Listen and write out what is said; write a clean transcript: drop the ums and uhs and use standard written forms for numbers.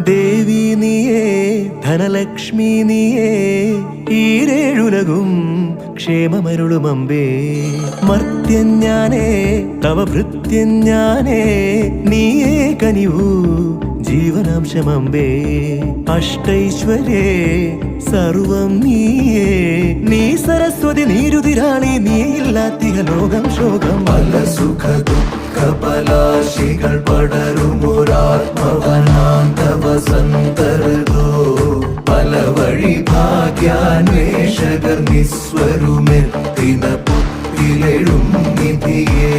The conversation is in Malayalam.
ദേവി നീയേ ധനലക്ഷ്മി നീയേ ഈരേഴുലകും ക്ഷേമമരുളുമമ്പേ. മർത്യൻ ഞാനേ തവ ഭൃത്യൻ ഞാനേ നീയേ കനിവൂ ജീവനാംശമമ്പേ. അഷ്ടൈശ്വര്യേ സർവം നീയേ നീ സരസ്വതി നീരുതിരാളി നീയില്ലാത്തിക ലോകം ശോകം. പല സുഖ ദുഃഖ പലാശികൾ പടരുമൊരാത്മവനാന്തവസന്തരതോ പല വഴി ഭാഗ്യാന്വേഷകർ നിസ്വരുമെത്തിന പുത്തിലെഴും നിധിയേ.